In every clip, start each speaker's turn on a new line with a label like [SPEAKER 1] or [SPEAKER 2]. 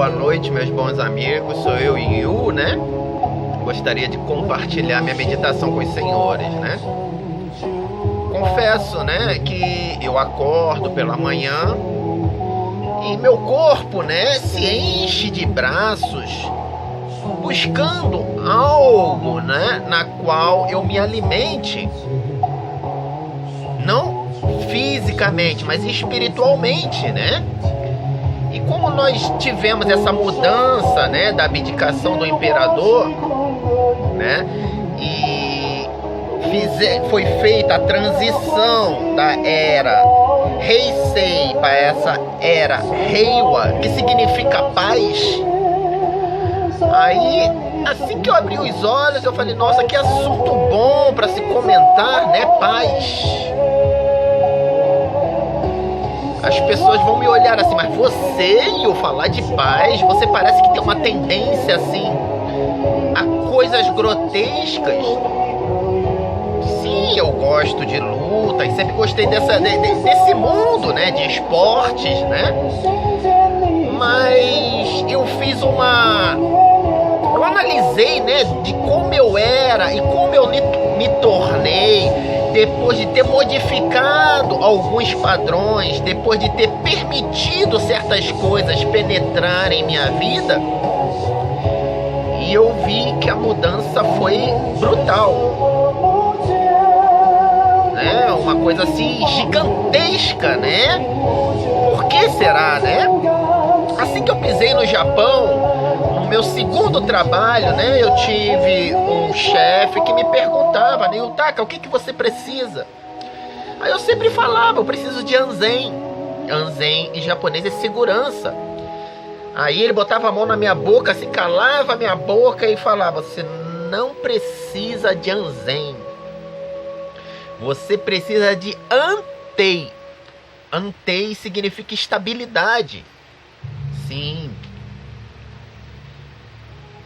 [SPEAKER 1] boa noite, meus bons amigos. Sou eu, Yu, né? Gostaria de compartilhar minha meditação com os senhores, né? Confesso, né, que eu acordo pela manhã e meu corpo, né, se enche de braços buscando algo, né, na qual eu me alimente. Não fisicamente, mas espiritualmente, né? E como nós tivemos essa mudança, né, da abdicação do imperador, né, e foi feita a transição da era Heisei para essa era Heiwa, que significa paz. Aí, assim que eu abri os olhos, eu falei, nossa, que assunto bom para se comentar, né, paz. As pessoas vão me olhar assim, mas você, Yu, falar de paz, você parece que tem uma tendência assim a coisas grotescas. Sim, eu gosto de luta e sempre gostei desse mundo, né, de esportes, né? Mas eu fiz eu analisei, né, de como eu era e como eu me tornei depois de ter modificado alguns padrões, depois de ter permitido certas coisas penetrarem em minha vida, e eu vi que a mudança foi brutal, né? Uma coisa assim gigantesca, né? Por que será, né? Assim que eu pisei no Japão, no meu segundo trabalho, né, eu tive um chefe que me perguntava, né, Yutaka, o que você precisa? Aí eu sempre falava, eu preciso de Anzen. Anzen em japonês é segurança. Aí ele botava a mão na minha boca, assim, calava a minha boca e falava, você não precisa de Anzen. Você precisa de Antei. Antei significa estabilidade. Sim.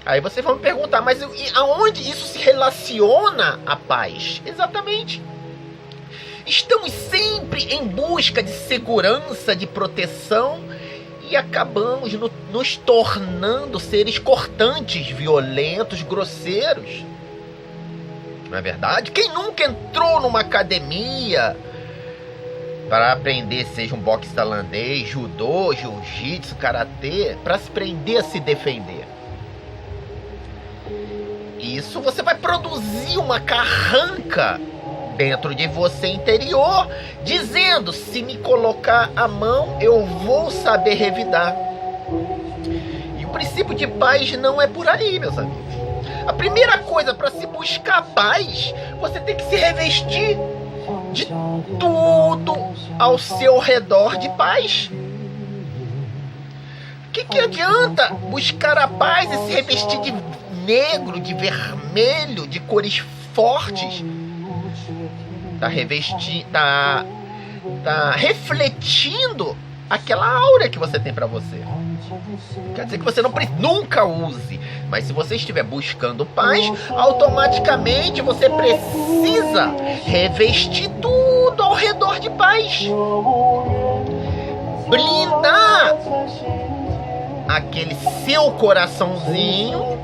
[SPEAKER 1] Aí vocês vão me perguntar, mas aonde isso se relaciona à paz? Exatamente. Estamos sempre em busca de segurança, de proteção, e acabamos nos tornando seres cortantes, violentos, grosseiros. Não é verdade? Quem nunca entrou numa academia para aprender, seja um boxe tailandês, judô, jiu-jitsu, karatê, para se aprender a se defender? Isso você vai produzir uma carranca dentro de você interior, dizendo, se me colocar a mão, eu vou saber revidar. E o princípio de paz não é por aí, meus amigos. A primeira coisa para se buscar paz, você tem que se revestir de tudo ao seu redor de paz. O que adianta buscar a paz e se revestir de negro, de vermelho, de cores fortes? Tá refletindo aquela aura que você tem para você. Quer dizer que você nunca use, mas se você estiver buscando paz, automaticamente você precisa revestir tudo ao redor de paz. Blindar aquele seu coraçãozinho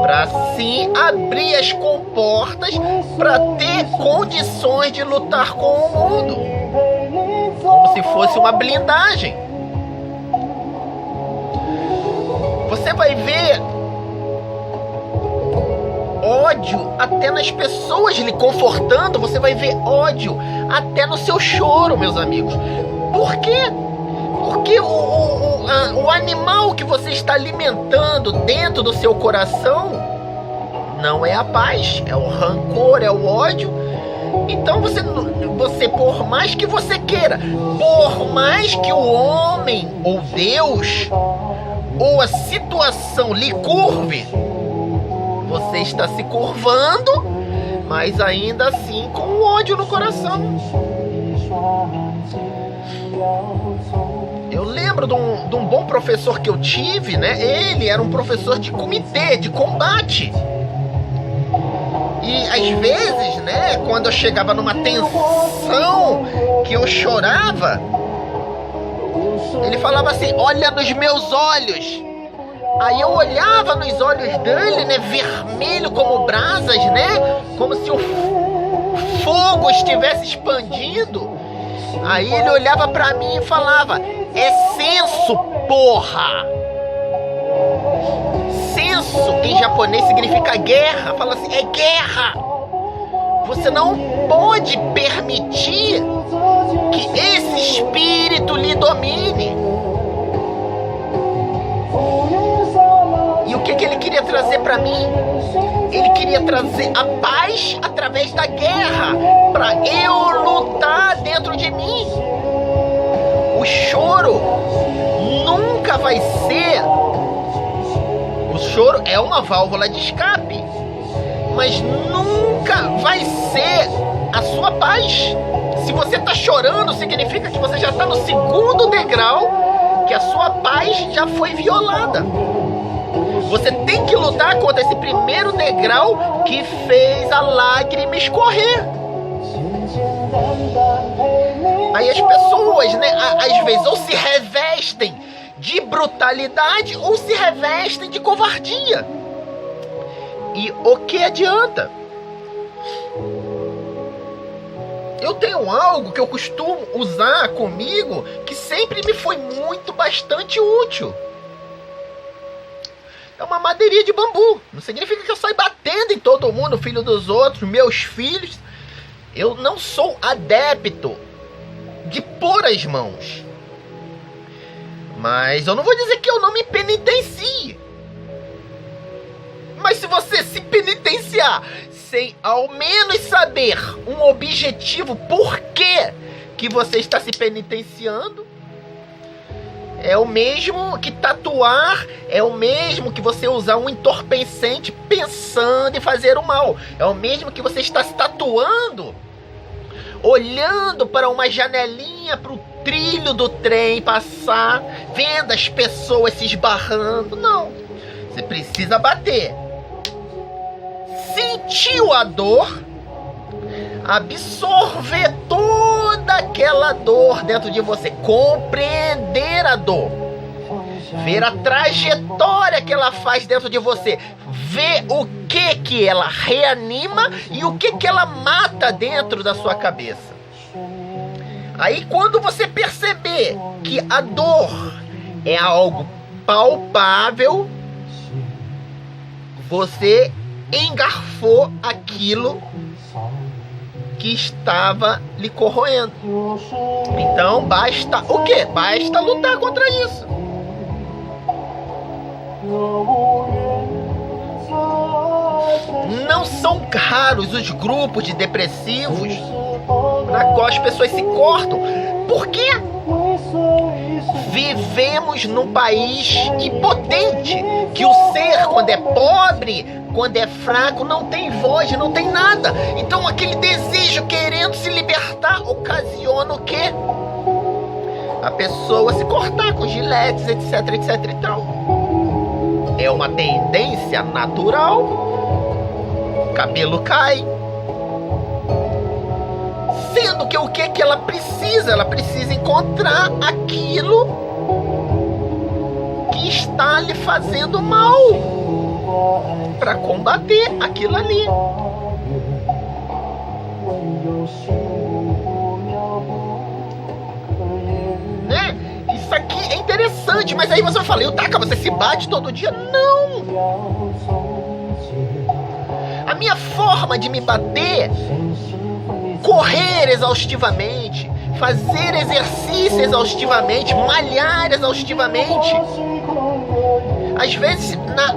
[SPEAKER 1] para sim abrir as comportas para ter condições de lutar com o mundo, como se fosse uma blindagem. Você vai ver ódio até nas pessoas lhe confortando, você vai ver ódio até no seu choro, meus amigos. Por quê? Porque o animal que você está alimentando dentro do seu coração não é a paz, é o rancor, é o ódio. Então você por mais que você queira, por mais que o homem ou Deus ou a situação lhe curve, você está se curvando, mas ainda assim com o ódio no coração. Eu lembro de um bom professor que eu tive, né? Ele era um professor de comitê, de combate. E às vezes, né, quando eu chegava numa tensão que eu chorava, ele falava assim, olha nos meus olhos. Aí eu olhava nos olhos dele, né, vermelho como brasas, né, como se o fogo estivesse expandindo. Aí ele olhava pra mim e falava: é censo, porra! Censo em japonês significa guerra. Fala assim, é guerra! Você não pode permitir que esse espírito lhe domine. E o que ele queria trazer pra mim? Ele queria trazer a paz através da guerra, para eu lutar dentro de mim. O choro nunca vai ser... O choro é uma válvula de escape, mas nunca vai ser a sua paz. Se você está chorando, significa que você já está no segundo degrau, que a sua paz já foi violada. Você tem que lutar contra esse primeiro degrau que fez a lágrima escorrer. Aí as pessoas, né, às vezes ou se revestem de brutalidade ou se revestem de covardia. E o que adianta? Eu tenho algo que eu costumo usar comigo que sempre me foi bastante útil. É uma madeirinha de bambu. Não significa que eu saio batendo em todo mundo, filho dos outros, meus filhos. Eu não sou adepto de pôr as mãos. Mas eu não vou dizer que eu não me penitencie. Mas se você se penitenciar sem ao menos saber um objetivo, por que você está se penitenciando, é o mesmo que tatuar, é o mesmo que você usar um entorpecente pensando em fazer o mal. É o mesmo que você está se tatuando, olhando para uma janelinha, para o trilho do trem passar, vendo as pessoas se esbarrando. Não, você precisa bater. Sentiu a dor, absorver toda aquela dor dentro de você, compreender a dor, ver a trajetória que ela faz dentro de você, ver o que ela reanima e o que ela mata dentro da sua cabeça. Aí quando você perceber que a dor é algo palpável, você engarfou aquilo que estava lhe corroendo. Então basta o quê? Basta lutar contra isso. Não são raros os grupos de depressivos na qual as pessoas se cortam. Por quê? Vivemos num país impotente, que o ser, quando é pobre, quando é fraco, não tem voz, não tem nada. Então aquele desejo querendo se libertar ocasiona o quê? A pessoa se cortar com giletes, etc, etc e tal. É uma tendência natural. Cabelo cai. Sendo que o que ela precisa? Ela precisa encontrar aquilo que está lhe fazendo mal, para combater aquilo ali. Né? Isso aqui é interessante, mas aí você vai falar, Taca, você se bate todo dia? Não! A minha forma de me bater, correr exaustivamente, fazer exercício exaustivamente, malhar exaustivamente. Às vezes, na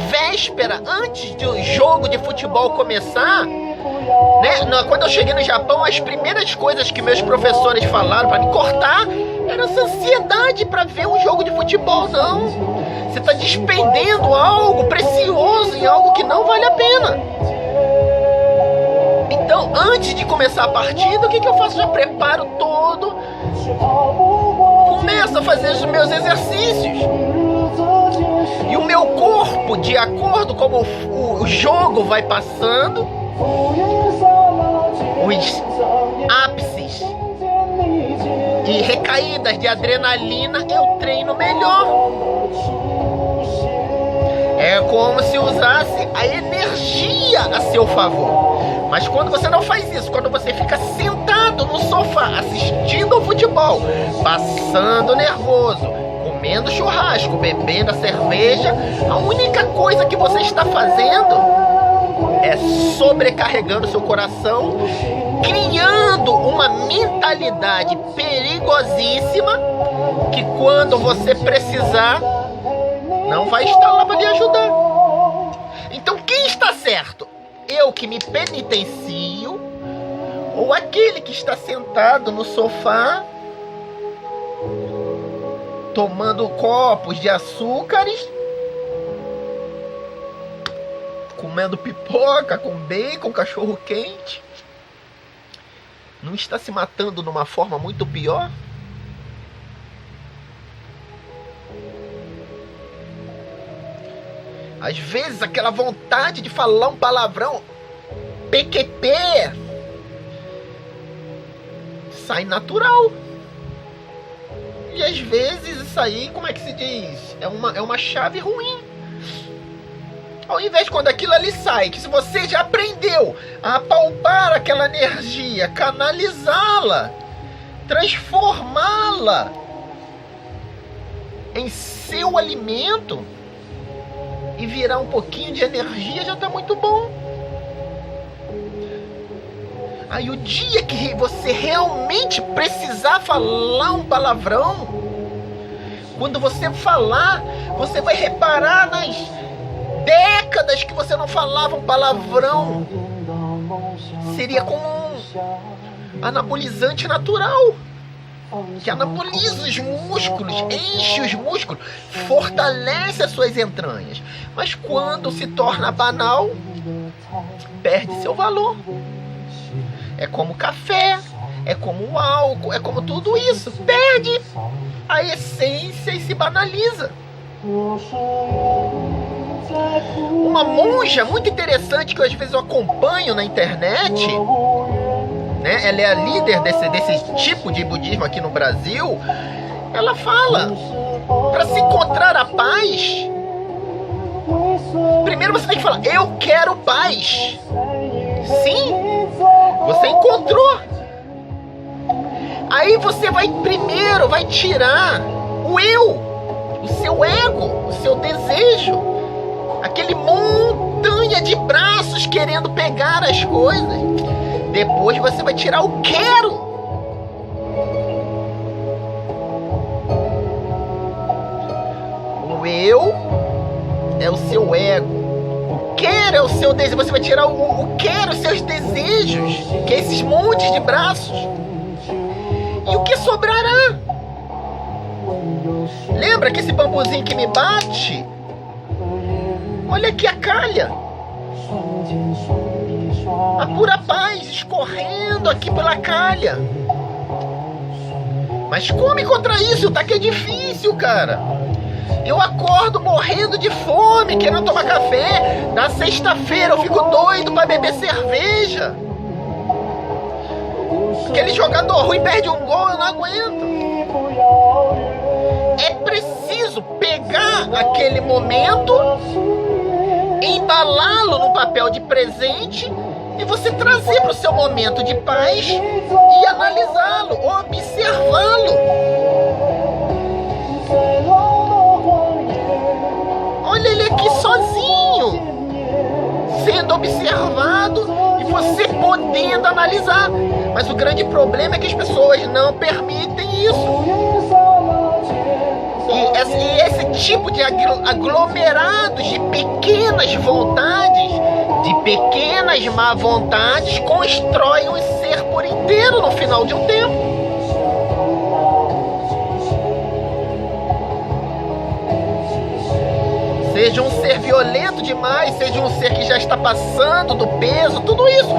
[SPEAKER 1] véspera, antes do jogo de futebol começar, né, quando eu cheguei no Japão, as primeiras coisas que meus professores falaram para me cortar era essa ansiedade para ver um jogo de futebol. Não, você está despendendo algo precioso em algo que não vale a pena. Então, antes de começar a partida, o que eu faço? Já preparo todo, começo a fazer os meus exercícios. E o meu corpo, de acordo com como o jogo vai passando, os ápices e recaídas de adrenalina, eu treino melhor. como se usasse a energia a seu favor. Mas quando você não faz isso, quando você fica sentado no sofá assistindo ao futebol, passando nervoso, comendo churrasco, bebendo a cerveja, a única coisa que você está fazendo é sobrecarregando seu coração, criando uma mentalidade perigosíssima que quando você precisar, não vai estar lá para lhe ajudar. Então quem está certo? Eu que me penitencio ou aquele que está sentado no sofá tomando copos de açúcares, comendo pipoca com bacon, cachorro quente? Não está se matando numa forma muito pior? Às vezes aquela vontade de falar um palavrão, PQP, sai natural. E às vezes isso aí, como é que se diz? É uma chave ruim. Ao invés de quando aquilo ali sai, que se você já aprendeu a apalpar aquela energia, canalizá-la, transformá-la em seu alimento e virar um pouquinho de energia, já está muito bom. Aí o dia que você realmente precisar falar um palavrão, quando você falar, você vai reparar nas décadas que você não falava um palavrão. Seria como um anabolizante natural, que anaboliza os músculos, enche os músculos, fortalece as suas entranhas. Mas quando se torna banal, perde seu valor. É como café, é como o álcool, é como tudo isso. Perde a essência e se banaliza. Uma monja muito interessante que às vezes eu acompanho na internet, né? Ela é a líder desse tipo de budismo aqui no Brasil. Ela fala, para se encontrar a paz, primeiro você tem que falar, eu quero paz. Sim, você encontrou. Aí você vai tirar o eu, o seu ego, o seu desejo, aquele montanha de braços querendo pegar as coisas. Depois você vai tirar o quero. O eu é o seu ego. O quero é o seu desejo. Você vai tirar o quero, os seus desejos, que é esses montes de braços. E o que sobrará? Lembra que esse bambuzinho que me bate? Olha aqui a calha. A pura paz escorrendo aqui pela calha. Mas come contra isso, tá que é difícil, cara. Eu acordo morrendo de fome, querendo tomar café. Na sexta-feira eu fico doido pra beber cerveja. Aquele jogador ruim perde um gol, eu não aguento. É preciso pegar aquele momento, embalá-lo num papel de presente e você trazer para o seu momento de paz e analisá-lo, observá-lo. Olha ele aqui sozinho, sendo observado e você podendo analisar. Mas o grande problema é que as pessoas não permitem isso. E esse tipo de aglomerados de pequenas vontades, de pequenas má vontades, constrói um ser por inteiro no final de um tempo. Seja um ser violento demais, seja um ser que já está passando do peso, tudo isso.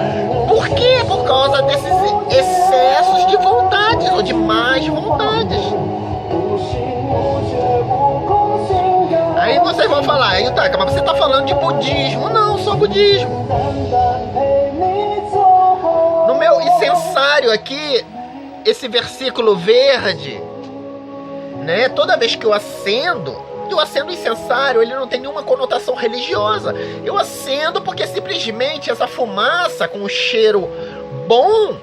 [SPEAKER 1] Por quê? Por causa desses excessos de vontades ou de más vontades. Aí vocês vão falar, aí tá, mas você está falando de budismo. Não, só budismo. No meu incensário aqui, esse versículo verde, né? Toda vez que eu acendo, E o acendo incensário, ele não tem nenhuma conotação religiosa. Eu acendo porque simplesmente essa fumaça com um cheiro bom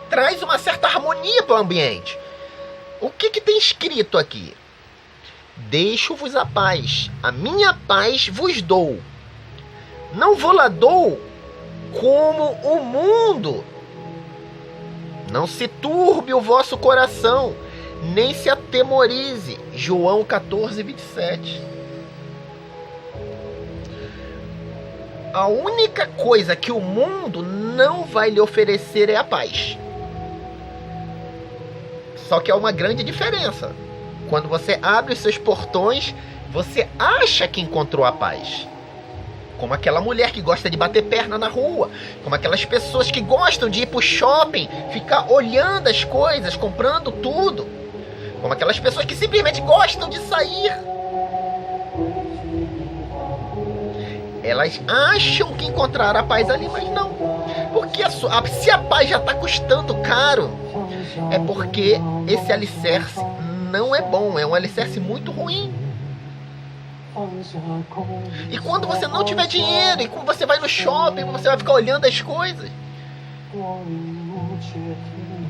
[SPEAKER 1] traz uma certa harmonia para o ambiente. O que tem escrito aqui? Deixo-vos a paz, a minha paz vos dou. Não vou lá dou como o mundo. Não se turbe o vosso coração, nem se atemorize. João 14, 27. A única coisa que o mundo não vai lhe oferecer é a paz. Só que há uma grande diferença. Quando você abre os seus portões, você acha que encontrou a paz. Como aquela mulher que gosta de bater perna na rua. Como aquelas pessoas que gostam de ir pro shopping, ficar olhando as coisas, comprando tudo. Como aquelas pessoas que simplesmente gostam de sair. Elas acham que encontraram a paz ali, mas não. Porque se a paz já está custando caro, é porque esse alicerce não é bom. É um alicerce muito ruim. E quando você não tiver dinheiro, e quando você vai no shopping, você vai ficar olhando as coisas.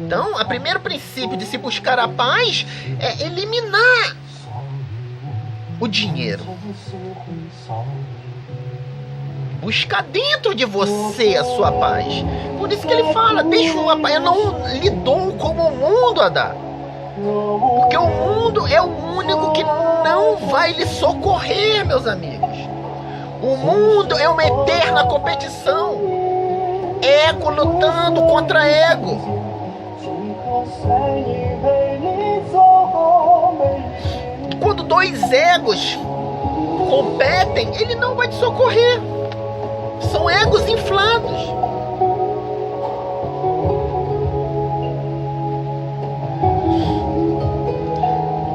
[SPEAKER 1] Então, o primeiro princípio de se buscar a paz é eliminar o dinheiro. Buscar dentro de você a sua paz. Por isso que ele fala, deixa a paz, eu não lhe dou como o mundo a dá. Porque o mundo é o único que não vai lhe socorrer, meus amigos. O mundo é uma eterna competição. Ego lutando contra ego. Quando dois egos competem, ele não vai te socorrer. São egos inflados.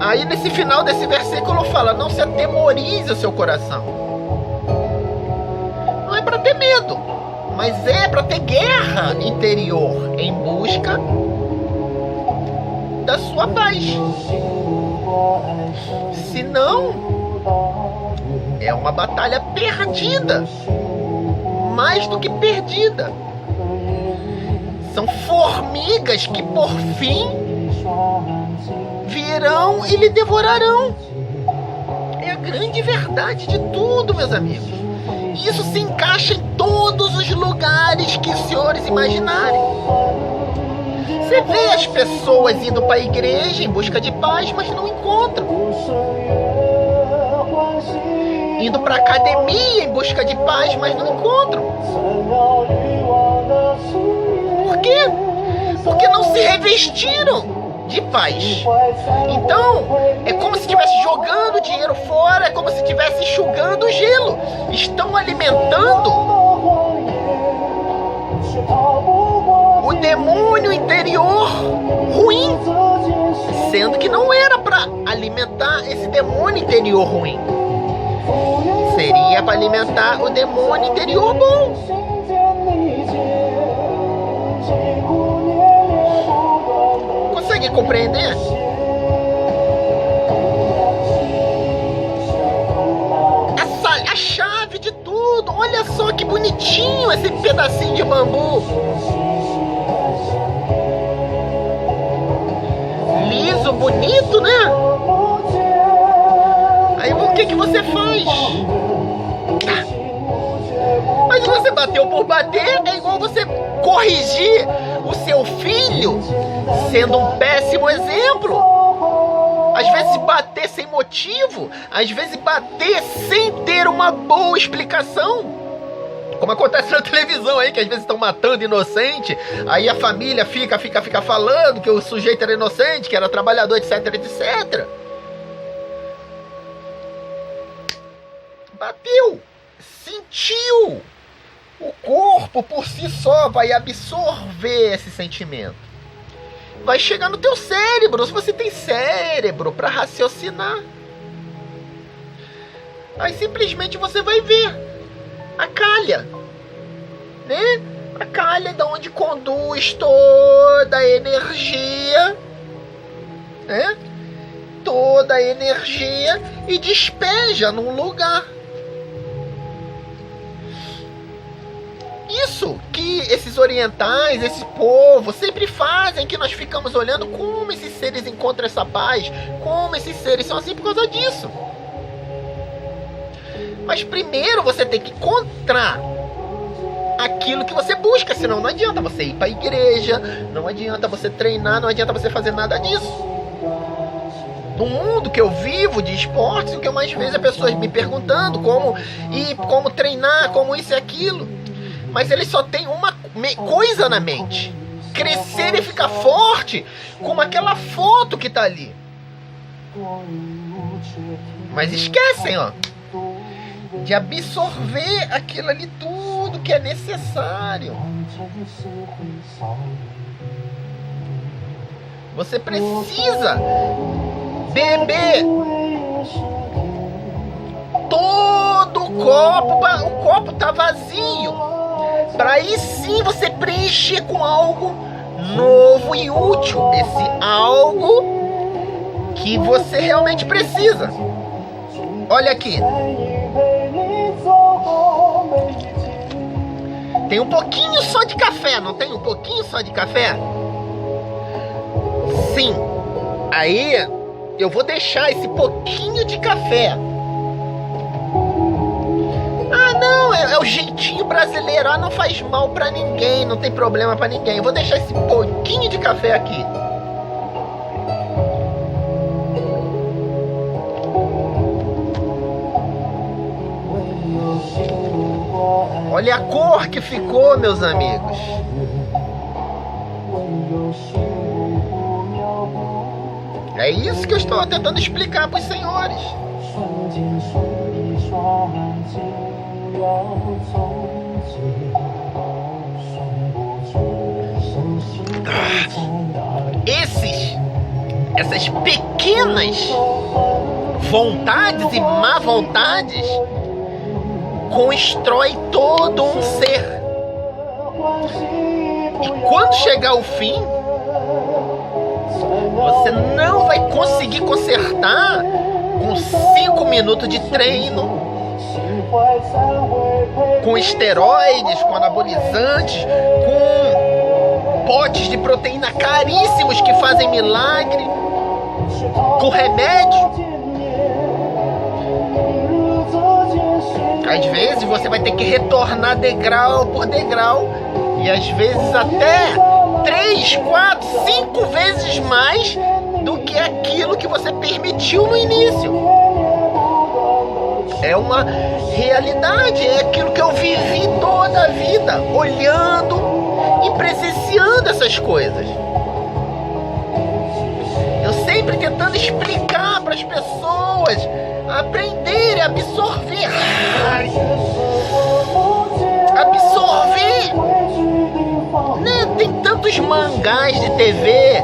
[SPEAKER 1] Aí nesse final desse versículo fala, não se atemorize o seu coração. Não é para ter medo, mas é para ter guerra interior em busca da sua paz. Se não, é uma batalha perdida. Mais do que perdida. São formigas que por fim virão e lhe devorarão. É a grande verdade de tudo, meus amigos. Isso se encaixa em todos os lugares que os senhores imaginarem. Você vê as pessoas indo para a igreja em busca de paz, mas não encontram. Indo para a academia em busca de paz, mas não encontram. Por quê? Porque não se revestiram de paz. Então, é como se estivesse jogando dinheiro fora, é como se estivesse enxugando o gelo. Estão alimentando o demônio interior ruim, sendo que não era para alimentar esse demônio interior ruim. Seria para alimentar o demônio interior bom. Consegue compreender? A chave de tudo. Olha só que bonitinho esse pedacinho de bambu. Liso, bonito, né? Aí o que você faz? Mas se você bateu por bater, é igual você corrigir o seu filho sendo um péssimo exemplo. Às vezes bater sem motivo, às vezes bater sem ter uma boa explicação. Como acontece na televisão aí, que às vezes estão matando inocente, aí a família fica falando que o sujeito era inocente, que era trabalhador, etc, etc. Bateu, sentiu. O corpo por si só vai absorver esse sentimento. Vai chegar no teu cérebro, se você tem cérebro para raciocinar. Aí simplesmente você vai ver a calha, né? A calha é de onde conduz toda a energia, né? toda a energia e despeja num lugar. Isso que esses orientais, esse povo sempre fazem, que nós ficamos olhando como esses seres encontram essa paz, como esses seres são assim por causa disso. Mas primeiro você tem que encontrar aquilo que você busca, senão não adianta você ir para a igreja, não adianta você treinar, não adianta você fazer nada disso. No mundo que eu vivo de esportes, o que eu mais vejo é pessoas me perguntando como ir, como treinar, como isso e aquilo. Mas eles só têm uma coisa na mente: crescer e ficar forte como aquela foto que tá ali. Mas esquecem, ó, de absorver aquilo ali tudo que é necessário. Você precisa beber todo o copo tá vazio, para aí sim você preencher com algo novo e útil, esse algo que você realmente precisa. Olha aqui, tem um pouquinho só de café, não tem um pouquinho só de café? Sim, aí eu vou deixar esse pouquinho de café. Ah, não, é o jeitinho brasileiro. Ah, não faz mal pra ninguém, não tem problema pra ninguém. Eu vou deixar esse pouquinho de café aqui. Olha a cor que ficou, meus amigos. É isso que eu estou tentando explicar para os senhores. Essas pequenas vontades e má vontades constrói todo um ser. E quando chegar o fim, você não vai conseguir consertar com 5 minutos de treino, com esteroides, com anabolizantes, com potes de proteína caríssimos que fazem milagre, com remédio. Às vezes você vai ter que retornar degrau por degrau, e às vezes até 3, 4, 5 vezes mais do que aquilo que você permitiu no início. É uma realidade, é aquilo que eu vivi toda a vida, olhando e presenciando essas coisas. Eu sempre tentando explicar para as pessoas aprenderem, absorver, né? Tem tantos mangás de TV,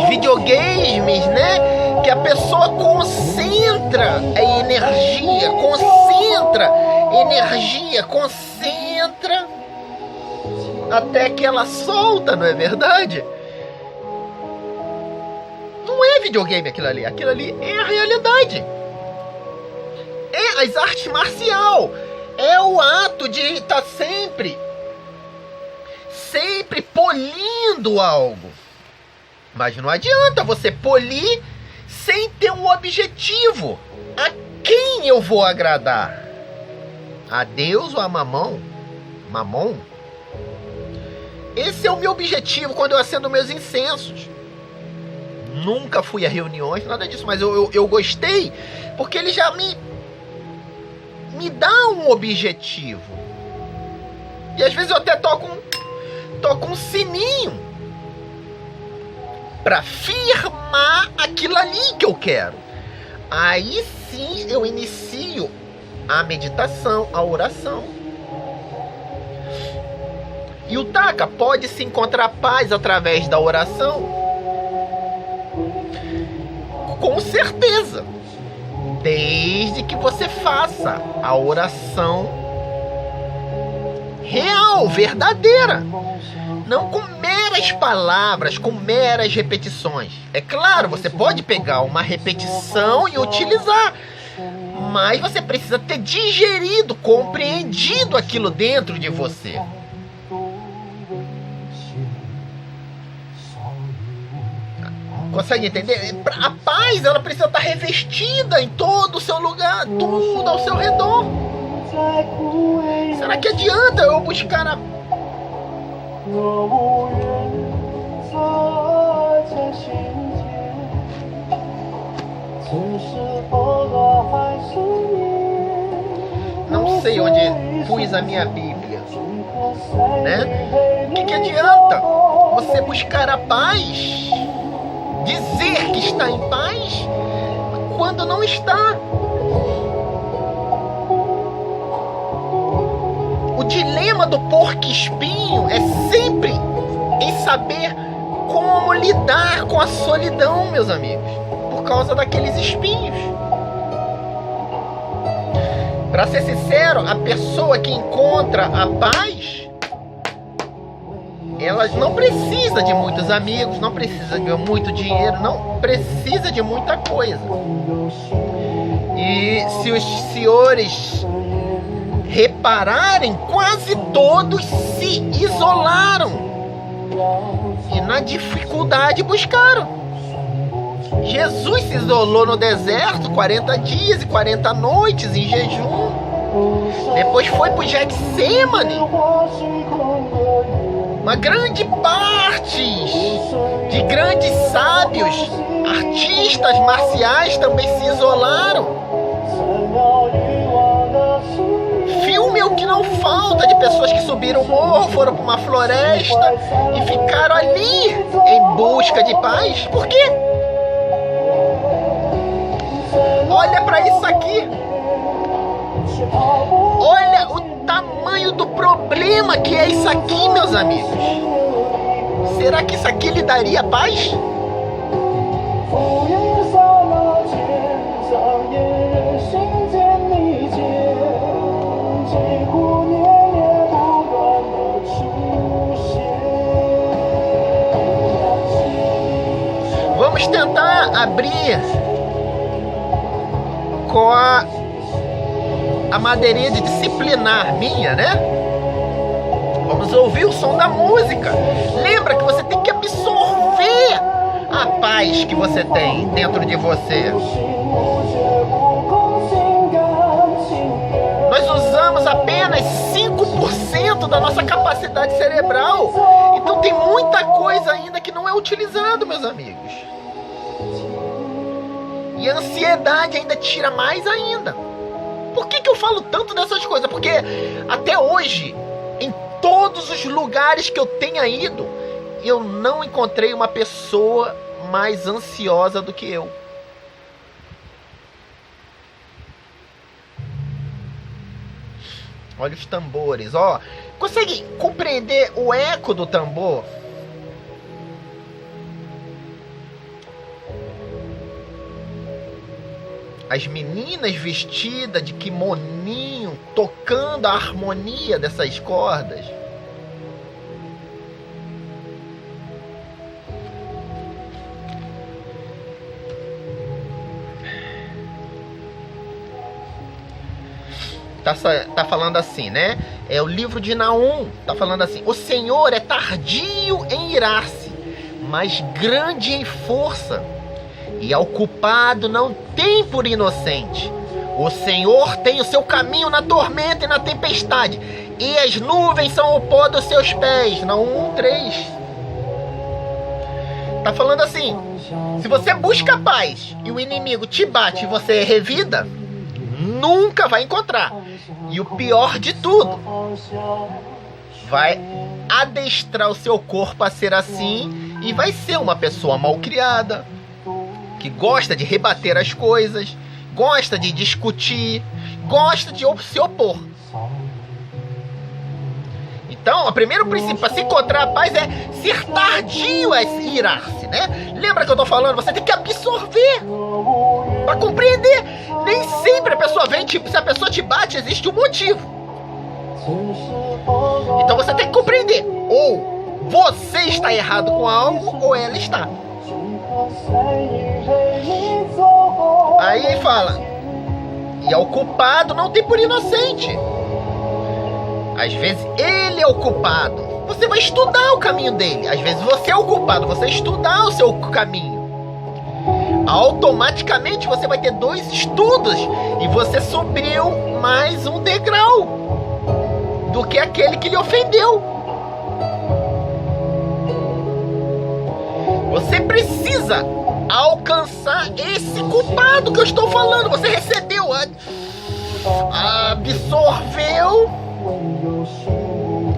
[SPEAKER 1] videogames, né? Que a pessoa concentra a energia, concentra até que ela solta, não é verdade? Não é videogame aquilo ali é a realidade. É as artes marciais, é o ato de estar sempre polindo algo. Mas não adianta você polir sem ter um objetivo. A quem eu vou agradar? A Deus ou a Mamon? Mamon? Esse é o meu objetivo quando eu acendo meus incensos. Nunca fui a reuniões, nada disso, mas eu gostei, porque ele já me dá um objetivo. E às vezes eu até toco um sininho para firmar aquilo ali que eu quero. Aí sim eu inicio a meditação, a oração. E o Taka pode se encontrar paz através da oração? Com certeza, desde que você faça a oração real, verdadeira. Não comece meras palavras, com meras repetições. É claro, você pode pegar uma repetição e utilizar, mas você precisa ter digerido, compreendido aquilo dentro de você. Consegue entender? A paz, ela precisa estar revestida em todo o seu lugar, tudo ao seu redor. Será que adianta eu buscar a... Não sei onde pus a minha Bíblia, né? O que adianta você buscar a paz, dizer que está em paz, quando não está? O dilema do porco-espinho é sempre em saber como lidar com a solidão, meus amigos, por causa daqueles espinhos. Para ser sincero, a pessoa que encontra a paz, ela não precisa de muitos amigos, não precisa de muito dinheiro, não precisa de muita coisa. E se os senhores repararem, quase todos se isolaram e na dificuldade buscaram. Jesus se isolou no deserto 40 dias e 40 noites em jejum. Depois foi para o Getsêmani. Uma grande parte de grandes sábios, artistas marciais também se isolaram. Filme é o que não falta de pessoas que subiram o morro, foram para uma floresta e ficaram ali em busca de paz. Por quê? Olha para isso aqui. Olha o tamanho do problema que é isso aqui, meus amigos. Será que isso aqui lhe daria paz? Vamos tentar abrir com a madeirinha de disciplinar minha, né? Vamos ouvir o som da música. Lembra que você tem que absorver a paz que você tem dentro de você. Nós usamos apenas 5% da nossa capacidade cerebral. Então tem muita coisa ainda que não é utilizado, meus amigos. E a ansiedade ainda tira mais ainda. Por que eu falo tanto dessas coisas? Porque até hoje, em todos os lugares que eu tenha ido, eu não encontrei uma pessoa mais ansiosa do que eu. Olha os tambores, ó. Consegue compreender o eco do tambor? As meninas vestidas de kimoninho, tocando a harmonia dessas cordas. Tá falando assim, né? É o livro de Naum. Tá falando assim: o Senhor é tardio em irar-se, mas grande em força. E ao culpado não tem por inocente. O Senhor tem o seu caminho na tormenta e na tempestade, e as nuvens são o pó dos seus pés. Naum 1:3. Tá falando assim: se você busca paz e o inimigo te bate e você revida, nunca vai encontrar. E o pior de tudo, vai adestrar o seu corpo a ser assim e vai ser uma pessoa malcriada, que gosta de rebater as coisas, gosta de discutir, gosta de se opor. Então, o primeiro princípio para se encontrar a paz é ser tardio a irar-se, né? Lembra que eu tô falando? Você tem que absorver para compreender. Nem sempre a pessoa vem, tipo, se a pessoa te bate, existe um motivo. Então você tem que compreender. Ou você está errado com algo ou ela está. Aí fala, e ao culpado não tem por inocente. Às vezes ele é o culpado. Você vai estudar o caminho dele. Às vezes você é o culpado, você vai estudar o seu caminho. Automaticamente você vai ter 2 estudos e você subiu mais um degrau do que aquele que lhe ofendeu. Você precisa alcançar esse culpado que eu estou falando. Você recebeu, absorveu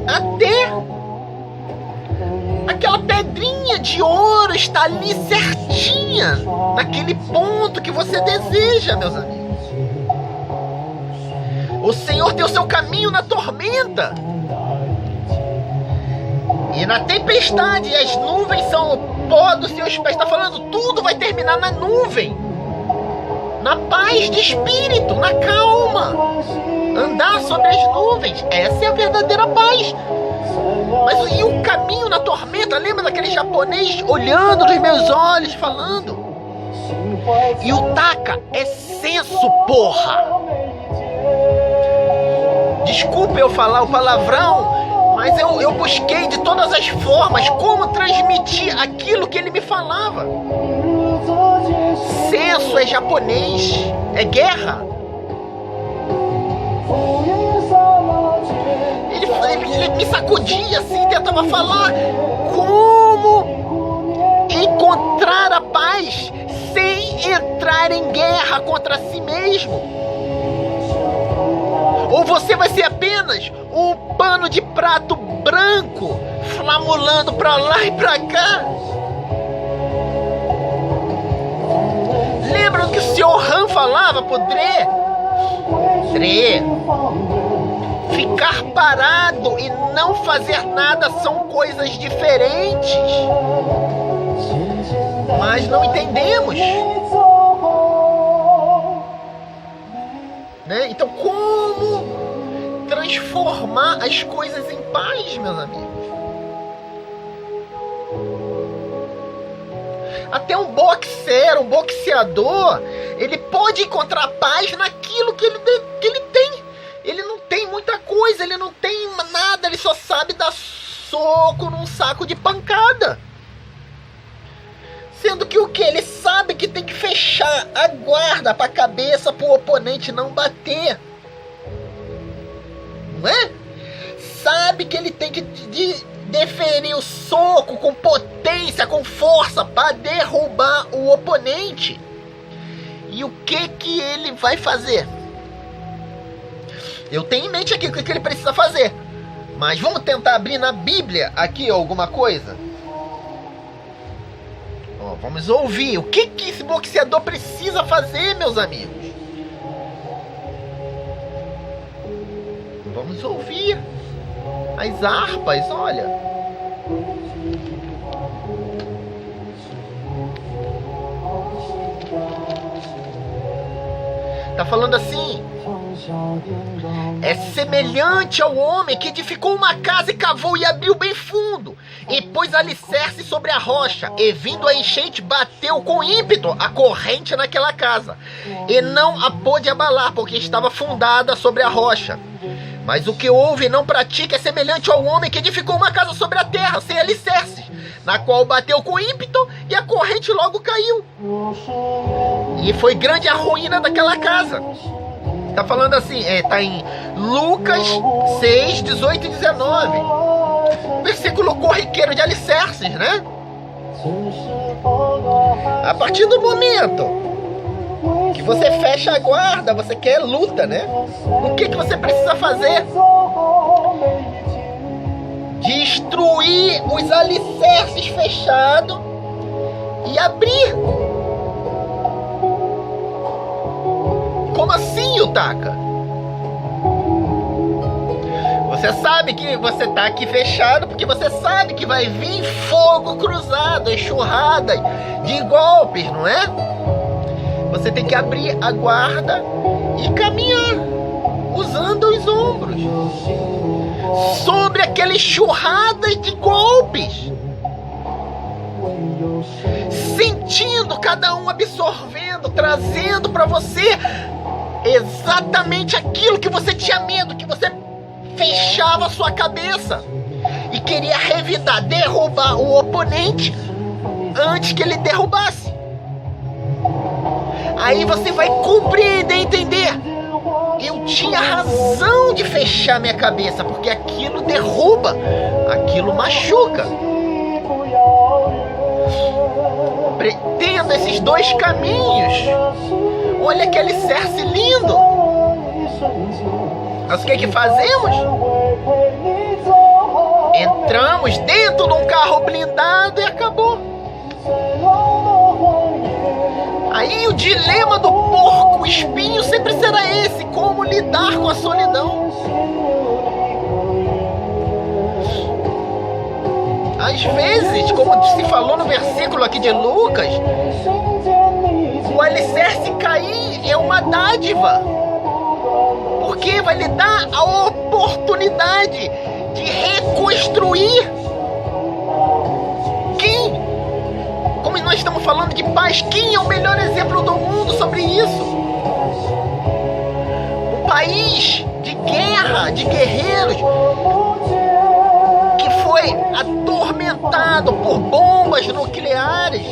[SPEAKER 1] até aquela pedrinha de ouro está ali certinha, naquele ponto que você deseja, meus amigos. O Senhor tem o seu caminho na tormenta e na tempestade, e as nuvens são o pó dos seus pés. Está falando, tudo vai terminar na nuvem, na paz de espírito, na calma. Andar sobre as nuvens, essa é a verdadeira paz. Mas e o caminho na tormenta? Lembra daquele japonês olhando nos meus olhos, falando? E o Taka é senso, porra. Desculpa eu falar o palavrão, mas eu busquei de todas as formas como transmitir aquilo que ele me falava. Senso é japonês, é guerra. Ele me sacudia assim, tentava falar como encontrar a paz sem entrar em guerra contra si mesmo. Ou você vai ser apenas um pano de prato branco flamulando pra lá e pra cá. Lembra do que o Sr. Han falava pro Dre? Dre, ficar parado e não fazer nada são coisas diferentes. Mas não entendemos. Né? Então, como transformar as coisas em paz, meus amigos? Até um boxeador, ele pode encontrar paz naquilo que ele tem. Ele não tem muita coisa, ele não tem nada, ele só sabe dar soco num saco de pancada. Sendo que o que? Ele sabe que tem que fechar a guarda para a cabeça para o oponente não bater. Não é? Sabe que ele tem que deferir o soco com potência, com força para derrubar o oponente. E o que ele vai fazer? Eu tenho em mente aqui o que ele precisa fazer. Mas vamos tentar abrir na Bíblia aqui alguma coisa. Ó, vamos ouvir. O que esse boxeador precisa fazer, meus amigos? Vamos ouvir. As harpas, olha. Tá falando assim: é semelhante ao homem que edificou uma casa e cavou e abriu bem fundo, e pôs alicerce sobre a rocha, e vindo a enchente bateu com ímpeto a corrente naquela casa, e não a pôde abalar, porque estava fundada sobre a rocha. Mas o que ouve e não pratica é semelhante ao homem que edificou uma casa sobre a terra, sem alicerces, na qual bateu com ímpeto e a corrente logo caiu. E foi grande a ruína daquela casa. Tá falando assim, tá em Lucas 6, 18 e 19. Versículo corriqueiro de alicerces, né? A partir do momento que você fecha a guarda, você quer luta, né? O que você precisa fazer? Destruir os alicerces fechados e abrir. Como assim, Yutaka? Você sabe que você tá aqui fechado porque você sabe que vai vir fogo cruzado, enxurrada de golpes, não é? Você tem que abrir a guarda e caminhar, usando os ombros. sobre aquelas churradas de golpes. Sentindo cada um absorvendo, trazendo para você exatamente aquilo que você tinha medo, que você fechava a sua cabeça e queria revidar, derrubar o oponente antes que ele derrubasse. Aí você vai compreender, entender. Eu tinha razão de fechar minha cabeça, porque aquilo derruba, aquilo machuca. Tendo esses dois caminhos, olha que alicerce lindo. Mas o que fazemos? Entramos dentro de um carro blindado e acabou. Aí o dilema do porco espinho sempre será esse: como lidar com a solidão. Às vezes, como se falou no versículo aqui de Lucas, o alicerce cair é uma dádiva, porque vai lhe dar a oportunidade de reconstruir. Como nós estamos falando de paz, quem é o melhor exemplo do mundo sobre isso? Um país de guerra, de guerreiros, que foi atormentado por bombas nucleares,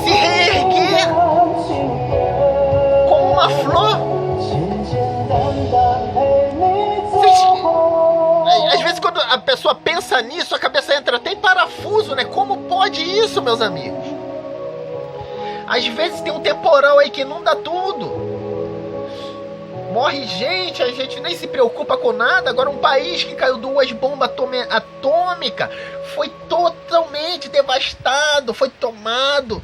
[SPEAKER 1] se reerguer como uma flor. Às vezes, quando a pessoa pensa nisso, a cabeça entra até em parafuso, né? Como pode isso, meus amigos? Às vezes tem um temporal aí que inunda tudo. Morre gente, a gente nem se preocupa com nada. Agora um país que caiu 2 bombas atômicas foi totalmente devastado, foi tomado.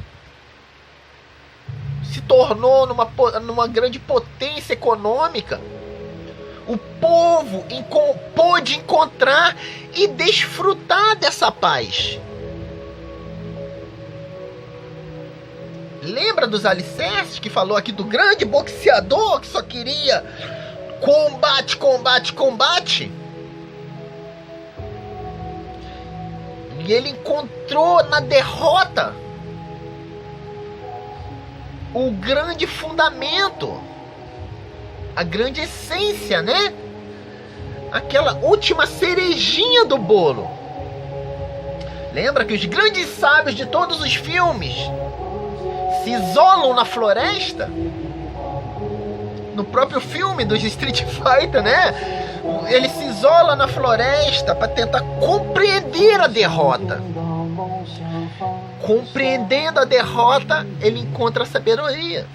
[SPEAKER 1] Se tornou numa grande potência econômica. O povo pôde encontrar e desfrutar dessa paz. Lembra dos alicerces que falou aqui do grande boxeador que só queria combate, combate, combate? E ele encontrou na derrota o grande fundamento, a grande essência, né? Aquela última cerejinha do bolo. Lembra que os grandes sábios de todos os filmes se isolam na floresta? No próprio filme dos Street Fighter, né? Ele se isola na floresta para tentar compreender a derrota. Compreendendo a derrota, ele encontra a sabedoria.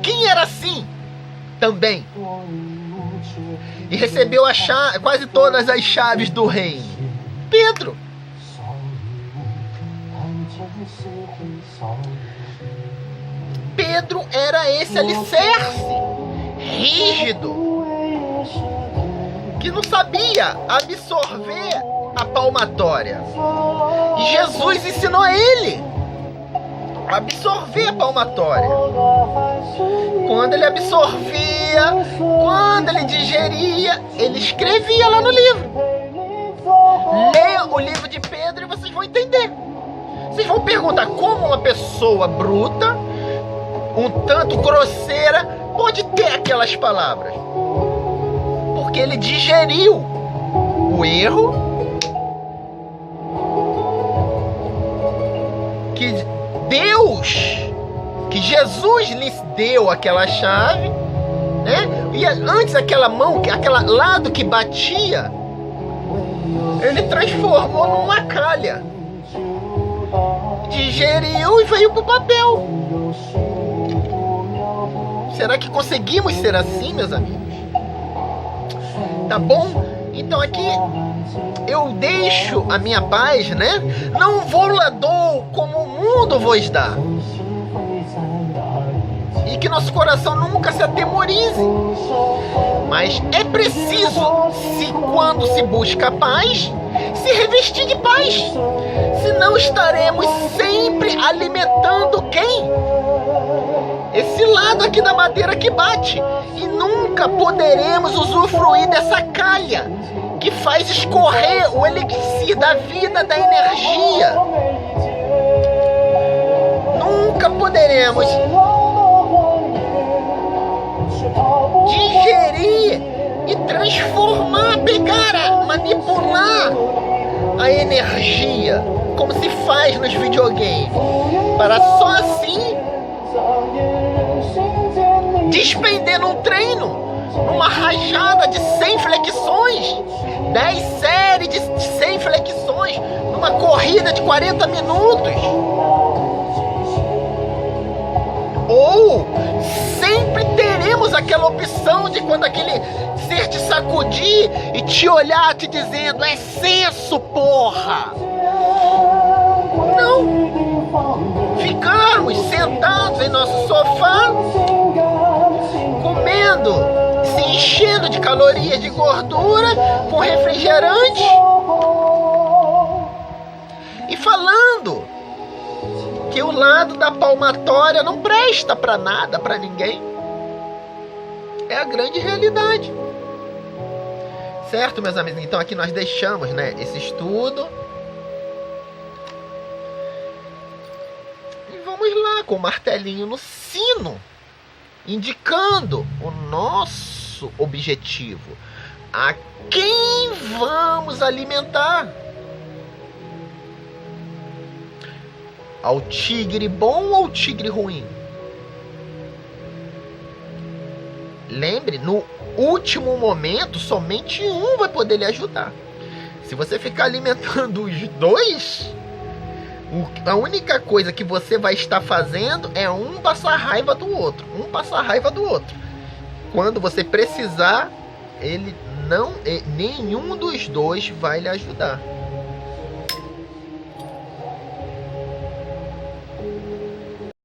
[SPEAKER 1] Quem era assim também e recebeu quase todas as chaves do reino? Pedro. Pedro era esse alicerce rígido que não sabia absorver a palmatória. E Jesus ensinou a ele a absorver a palmatória. Quando ele absorvia, quando ele digeria, ele escrevia lá no livro. Leia o livro de Pedro e vocês vão entender. Vocês vão perguntar como uma pessoa bruta, um tanto grosseira, pode ter aquelas palavras. Porque ele digeriu o erro que Deus, que Jesus lhes deu aquela chave, né? E antes aquela mão, aquele lado que batia, ele transformou numa calha. Digeriu e veio pro papel. Será que conseguimos ser assim, meus amigos? Tá bom? Então aqui eu deixo a minha paz, né? Não vou lá dou como o mundo vos dá. E que nosso coração nunca se atemorize. Mas é preciso, quando se busca paz, se revestir de paz. Senão estaremos sempre alimentando quem? esse lado aqui da madeira que bate. E nunca poderemos usufruir dessa calha que faz escorrer o elixir da vida, da energia. Nunca poderemos digerir e transformar, pegar, manipular a energia, como se faz nos videogames, para só assim despender num treino, numa rajada de 100 flexões, 10 séries de 100 flexões, numa corrida de 40 minutos. Ou sempre teremos aquela opção de quando aquele ser te sacudir e te olhar te dizendo: é excesso, porra! Não! Ficarmos sentados em nosso sofá, comendo, se enchendo de calorias de gordura, com refrigerante e falando que o lado da palmatória não presta pra nada, pra ninguém. É a grande realidade. Certo, meus amigos? Então aqui nós deixamos, né, esse estudo. E vamos lá com o martelinho no sino, indicando o nosso objetivo. A quem vamos alimentar? Ao tigre bom ou ao tigre ruim? Lembre, no último momento, somente um vai poder lhe ajudar. Se você ficar alimentando os dois, a única coisa que você vai estar fazendo é um passar raiva do outro. Um passar raiva do outro. Quando você precisar, nenhum dos dois vai lhe ajudar.